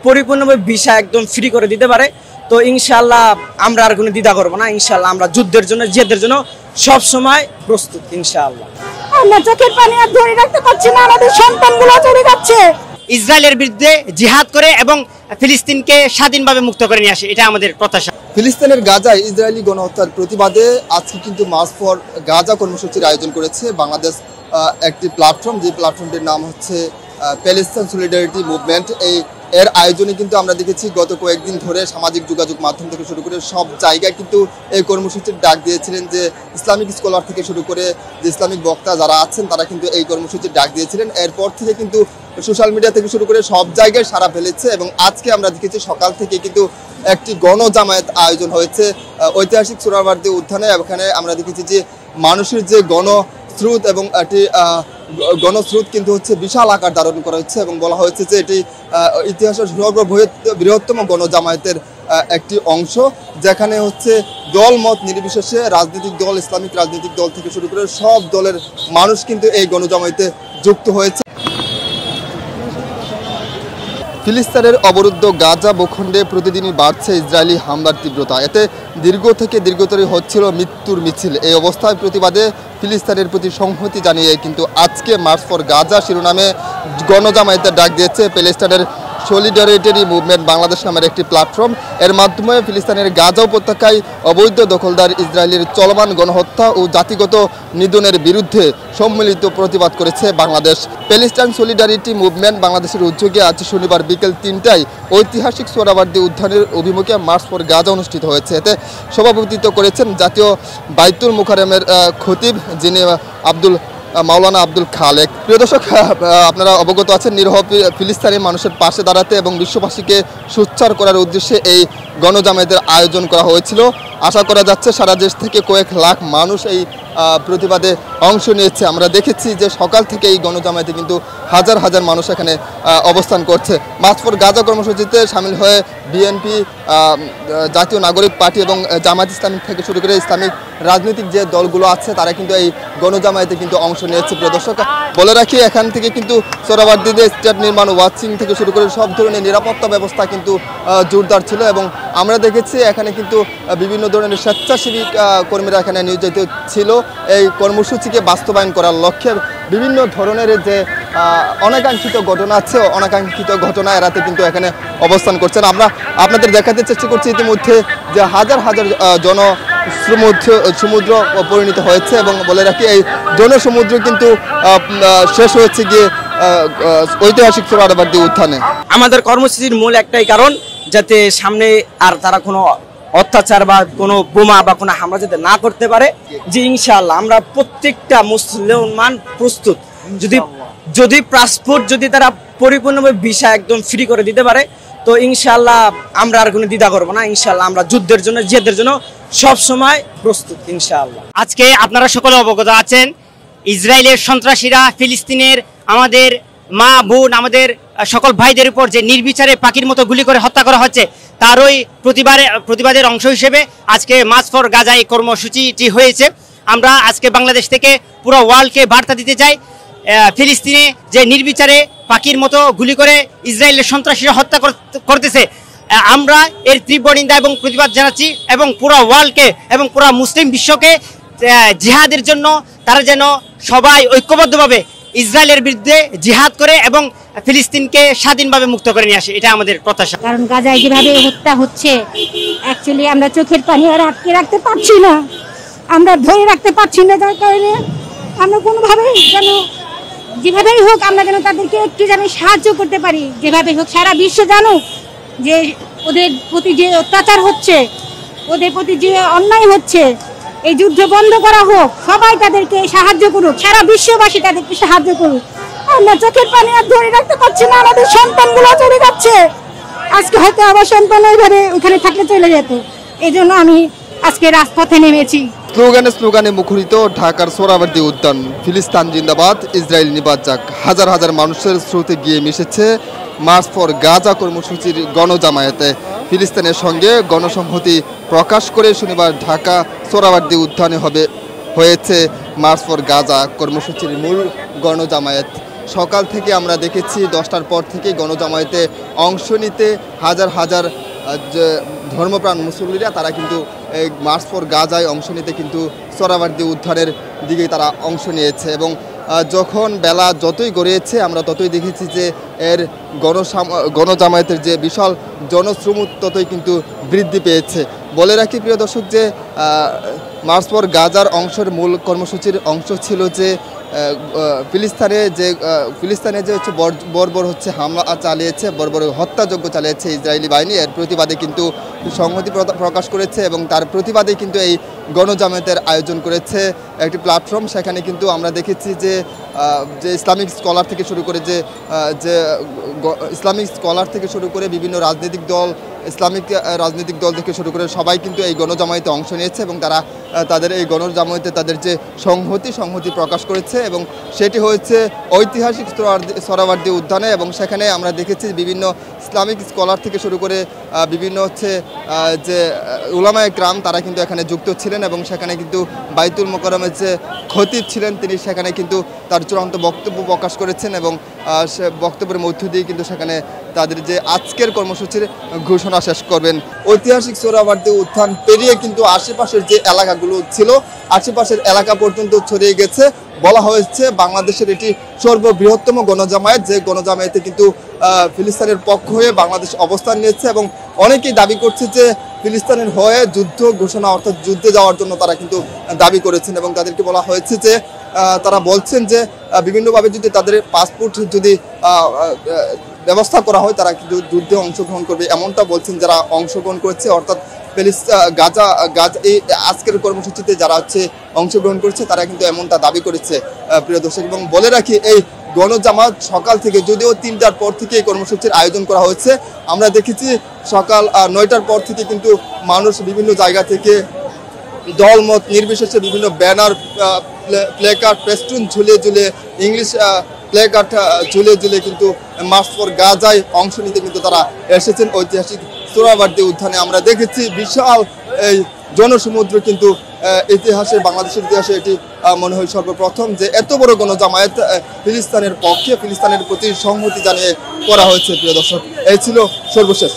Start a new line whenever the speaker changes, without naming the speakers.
পরিপূর্ণভাবে ভিসা একদম ফ্রি করে দিতে পারে, তো ইনশাআল্লাহ আমরা আর কোনো দ্বিধা করবো না। ইনশাআল্লাহ আমরা যুদ্ধের জন্য, জিহাদের জন্য সব সময় প্রস্তুত ইনশাআল্লাহ।
আমরা চোখের পানি আর ধরে রাখতে পারছি না, আমাদের সন্তানগুলো চলে যাচ্ছে।
ইসরায়েলের বিরুদ্ধে জিহাদ করে এবং ফিলিস্তিনকে স্বাধীনভাবে মুক্ত করে নিয়ে আসে, এটা আমাদের প্রত্যাশা।
ফিলিস্তিনের গাজায় ইসরায়েলি গণহত্যার প্রতিবাদে আজকে কিন্তু মার্চ ফর গাজা কর্মসূচির আয়োজন করেছে বাংলাদেশ একটি প্ল্যাটফর্ম, যে প্ল্যাটফর্মটির নাম হচ্ছে প্যালেস্টাইন সলিডারিটি মুভমেন্ট। এর আয়োজনে কিন্তু আমরা দেখেছি গত কয়েকদিন ধরে সামাজিক যোগাযোগ মাধ্যম থেকে শুরু করে সব জায়গায় কিন্তু এই কর্মসূচির ডাক দিয়েছিলেন, যে ইসলামিক স্কলার থেকে শুরু করে যে ইসলামিক বক্তা যারা আছেন তারা কিন্তু এই কর্মসূচির ডাক দিয়েছিলেন। এরপর থেকে কিন্তু সোশ্যাল মিডিয়া থেকে শুরু করে সব জায়গায় সাড়া ফেলেছে এবং আজকে আমরা দেখেছি সকাল থেকে কিন্তু একটি গণজামায়াত আয়োজন হয়েছে ঐতিহাসিক সোহরাওয়ার্দী উদ্যানে। এখানে আমরা দেখেছি যে মানুষের যে গণস্রোত এবং একটি গণস্রোত কিন্তু হচ্ছে বিশাল আকার ধারণ করা হচ্ছে এবং বলা হয়েছে যে এটি ইতিহাসের সর্ববৃহত্তম গণজামায়াতের একটি অংশ, যেখানে হচ্ছে দল মত নির্বিশেষে রাজনৈতিক দল, ইসলামিক রাজনৈতিক দল থেকে শুরু করে সব দলের মানুষ কিন্তু এই গণজামায়াতে যুক্ত হয়েছে। ফিলিস্তিনের অবরুদ্ধ গাজা ভূখণ্ডে প্রতিদিনই বাড়ছে ইসরায়েলি হামলার তীব্রতা। এতে দীর্ঘ থেকে দীর্ঘতর হচ্ছিল মৃত্যুর মিছিল। এই অবস্থায় প্রতিবাদে ফিলিস্তিনের প্রতি সংহতি জানিয়ে কিন্তু আজকে মার্চ ফর গাজা শিরোনামে গণজামায়াতের ডাক দিয়েছে প্যালেস্টাইনের সলিডারিটি মুভমেন্ট বাংলাদেশ নামের একটি প্ল্যাটফর্ম। এর মাধ্যমে ফিলিস্তিনের গাজা উপত্যকায় অবৈধ দখলদার ইসরায়েলের চলমান গণহত্যা ও জাতিগত নিধনের বিরুদ্ধে সম্মিলিত প্রতিবাদ করেছে বাংলাদেশ। প্যালেস্টাইন সলিডারিটি মুভমেন্ট বাংলাদেশের উদ্যোগে আজ শনিবার বিকেল 3টায় ঐতিহাসিক সোহরাওয়ার্দী উদ্যানের অভিমুখে মার্চ ফর গাজা অনুষ্ঠিত হয়েছে। এতে সভাপতিত্ব করেছেন জাতীয় বাইতুল মুকাররমের খতিব যিনি মাওলানা আব্দুল খালেক। প্রিয় দর্শক, আপনারা অবগত আছেন নিরহ ফিলিস্তিনি মানুষের পাশে দাঁড়াতে এবং বিশ্ববাসীকে সোচ্চার করার উদ্দেশ্যে এই গণজামায়াতের আয়োজন করা হয়েছিল। আশা করা যাচ্ছে সারা দেশ থেকে কয়েক লাখ মানুষ এই প্রতিবাদে অংশ নিয়েছে। আমরা দেখেছি যে সকাল থেকে এই গণজামায়াতে কিন্তু হাজার হাজার মানুষ এখানে অবস্থান করছে। মার্চ ফর গাজা কর্মসূচিতে সামিল হয়ে বিএনপি, জাতীয় নাগরিক পার্টি এবং জামায়াত ইসলামী থেকে শুরু করে ইসলামিক রাজনৈতিক যে দলগুলো আছে তারা কিন্তু এই গণজামায়াতে কিন্তু অংশ নিয়েছে। প্রিয় দর্শক, বলে রাখি এখান থেকে কিন্তু সোহরাওয়ার্দীতে স্টেট নির্মাণ, ওয়াচিং থেকে শুরু করে সব ধরনের নিরাপত্তা ব্যবস্থা কিন্তু জোরদার ছিল এবং আমরা দেখেছি এখানে কিন্তু বিভিন্ন ধরনের স্বেচ্ছাসেবী কর্মীরা এখানে নিয়োজিত ছিল এই কর্মসূচিকে বাস্তবায়ন করার লক্ষ্যে। বিভিন্ন ধরনের যে অনাকাঙ্ক্ষিত ঘটনা আছে, অনাকাঙ্ক্ষিত ঘটনা এড়াতে কিন্তু এখানে অবস্থান করছেন। আমরা আপনাদের দেখাতে চেষ্টা করছি ইতিমধ্যে যে হাজার হাজার সমুদ্র পরিণত হয়েছে এবং বলে রাখি এই জনসমুদ্র কিন্তু শেষ হয়েছে গিয়ে ঐতিহাসিক সোহরাওয়ার্দী উদ্যানে।
আমাদের কর্মসূচির মূল একটাই কারণ, যাতে সামনে আর তারা কোনো অত্যাচার বা কোনো বোমা বা কোনো হামলা যাতে না করতে পারে। যে ইনশাআল্লাহ আমরা প্রত্যেকটা মুসলমান প্রস্তুত, যদি পাসপোর্ট যদি তারা পরিপূর্ণভাবে ভিসা একদম ফ্রি করে দিতে পারে, তো ইনশাআল্লাহ আমরা আর কোনো দ্বিধা করবো না। ইনশাআল্লাহ আমরা যুদ্ধের জন্য, জিহাদের জন্য সব সময় প্রস্তুত ইনশাআল্লাহ।
আজকে আপনারা সকলে অবগত আছেন, ইসরায়েলের সন্ত্রাসীরা ফিলিস্তিনের আমাদের মা বোন, আমাদের সকল ভাইদের উপর যে নির্বিচারে পাখির মতো গুলি করে হত্যা করা হচ্ছে, তারই প্রতিবাদের অংশ হিসেবে আজকে মার্চ ফর গাজা এই কর্মসূচিটি হয়েছে। আমরা আজকে বাংলাদেশ থেকে পুরো ওয়ার্ল্ডকে বার্তা দিতে চাই, ফিলিস্তিনে যে নির্বিচারে পাখির মতো গুলি করে ইসরায়েলের সন্ত্রাসীরা হত্যা করতেছে, আমরা এর তীব্র নিন্দা এবং প্রতিবাদ জানাচ্ছি এবং পুরো ওয়ার্ল্ডকে এবং পুরো মুসলিম বিশ্বকে জিহাদের জন্য তারা যেন সবাই ঐক্যবদ্ধভাবে ইসরায়েলের বিরুদ্ধে জিহাদ করে এবং ফিলিস্তিনকে স্বাধীনভাবে মুক্ত করে নিয়ে আসে, এটা আমাদের প্রত্যাশা।
কারণ গাজায় যেভাবে হত্যা হচ্ছে, অ্যাকচুয়ালি আমরা চোখের পানি আর আটকে রাখতে পারছি না, আমরা ধরে রাখতে পারছি না। যার কারণে আমরা কোনোভাবেই যেন যেভাবেই হোক আমরা যেন তাদেরকে একটু যেন সাহায্য করতে পারি, যেভাবে হোক সারা বিশ্ব জানুক যে ওদের প্রতি যে অত্যাচার হচ্ছে, ওদের প্রতি যে অন্যায় হচ্ছে, এই যুদ্ধ বন্ধ করা হোক, সবাই তাদেরকে সাহায্য করুক, সারা বিশ্ববাসী তাদেরকে সাহায্য করুক। আমরা চোখের পানি আর ধরে রাখতে পারছি না, আমাদের সন্তানগুলো চলে যাচ্ছে। আজকে হয়তো আমার সন্তান ওইভাবে ওখানে থাকলে চলে যেত, এই জন্য আমি আজকে রাজপথে নেমেছি।
স্লোগানে মুখরিত ঢাকার সোহরাওয়ার্দী উদ্যান। ফিলিস্তিন জিন্দাবাদ, ইসরায়েল নিবাদ যাক। হাজার হাজার মানুষের স্রোতে গিয়ে মিশেছে মার্চ ফর গাজা কর্মসূচির গণজামায়াতে। ফিলিস্তিনের সঙ্গে গণসংহতি প্রকাশ করে শনিবার ঢাকা সোহরাওয়ার্দী উদ্যানে হয়েছে মার্চ ফর গাজা কর্মসূচির মূল গণজামায়াত। সকাল থেকে আমরা দেখেছি 10টার পর থেকেই গণজামায়াতে অংশ নিতে হাজার হাজার যে ধর্মপ্রাণ মুসল্লিরা তারা কিন্তু এই মার্চ ফর গাজায় অংশ নিতে কিন্তু সোহরাওয়ার্দী উদ্যানের দিকে তারা অংশ নিয়েছে এবং যখন বেলা যতই গড়িয়েছে আমরা ততই দেখেছি যে এর গণজামায়াতের যে বিশাল জনশ্রুমুত ততই কিন্তু বৃদ্ধি পেয়েছে। বলে রাখি প্রিয় দর্শক যে মার্চ ফর গাজার অংশের মূল কর্মসূচির অংশ ছিল যে ফিলিস্তিনে যে হচ্ছে বর্বর হচ্ছে হামলা চালিয়েছে, বর্বর হত্যাযজ্ঞ চালিয়েছে ইসরায়েলি বাহিনী, এর প্রতিবাদে কিন্তু সংহতি প্রকাশ করেছে এবং তার প্রতিবাদে কিন্তু এই গণজামায়াতের আয়োজন করেছে একটি প্ল্যাটফর্ম। সেখানে কিন্তু আমরা দেখেছি যে ইসলামিক স্কলার থেকে শুরু করে বিভিন্ন রাজনৈতিক দল, ইসলামিক রাজনৈতিক দল থেকে শুরু করে সবাই কিন্তু এই গণজামায়াতে অংশ নিয়েছে এবং তারা তাদের এই গণজামায়াতে তাদের যে সংহতি প্রকাশ করেছে এবং সেটি হয়েছে ঐতিহাসিক সোহরাওয়ার্দী উদ্যানে। এবং সেখানে আমরা দেখেছি বিভিন্ন ইসলামিক স্কলার থেকে শুরু করে বিভিন্ন যে উলামায়ে কেরাম তারা কিন্তু এখানে যুক্ত ছিলেন এবং সেখানে কিন্তু বাইতুল মোকাররমের যে খতিব ছিলেন তিনি সেখানে কিন্তু তার চূড়ান্ত বক্তব্য প্রকাশ করেছেন এবং সে বক্তব্যের মধ্য দিয়ে কিন্তু সেখানে তাদের যে আজকের কর্মসূচির ঘোষণা শেষ করবেন। ঐতিহাসিক সোহরাওয়ার্দী উদ্যান পেরিয়ে কিন্তু আশেপাশের যে এলাকাগুলো ছিল আশেপাশের এলাকা পর্যন্ত ছড়িয়ে গেছে। বলা হয়েছে বাংলাদেশের এটি সর্ববৃহত্তম গণজামায়াত, যে গণজামায়াতে কিন্তু ফিলিস্তিনের পক্ষ হয়ে বাংলাদেশ অবস্থান নিয়েছে এবং অনেকেই দাবি করছে যে ফিলিস্তিনের হয়ে যুদ্ধ ঘোষণা অর্থাৎ যুদ্ধে যাওয়ার জন্য তারা কিন্তু দাবি করেছেন এবং তাদেরকে বলা হয়েছে যে তারা বলছেন যে বিভিন্নভাবে যদি তাদের পাসপোর্ট যদি ব্যবস্থা করা হয় তারা কিন্তু যুদ্ধে অংশগ্রহণ করবে, এমনটা বলছেন যারা অংশগ্রহণ করেছে অর্থাৎ গাজা এই আজকের কর্মসূচিতে যারা হচ্ছে অংশগ্রহণ করছে তারা কিন্তু এমনটা দাবি করেছে প্রিয় দর্শক। এবং বলে রাখি এই গণজামায়াত সকাল থেকে, যদিও 3টার পর থেকে এই কর্মসূচির আয়োজন করা হয়েছে, আমরা দেখেছি সকাল 9টার পর থেকে কিন্তু মানুষ বিভিন্ন জায়গা থেকে দলমত নির্বিশেষে বিভিন্ন ব্যানার, প্লেকার্ড, ফেস্টুন ঝুলিয়ে ইংলিশ প্লেকার্ড ঝুলিয়ে কিন্তু মার্চ ফর গাজায় অংশ নিতে কিন্তু তারা এসেছেন ঐতিহাসিক সোহরাওয়ার্দী উদ্যানে। আমরা দেখেছি বিশাল এই জনসমুদ্র কিন্তু বাংলাদেশের ইতিহাসে এটি মনে হয় সর্বপ্রথম যে এত বড় গণজামায়াত ফিলিস্তিনের পক্ষে, ফিলিস্তিনের প্রতি সংহতি জানিয়ে করা হয়েছে। প্রিয় দর্শক, এই ছিল সর্বশেষ।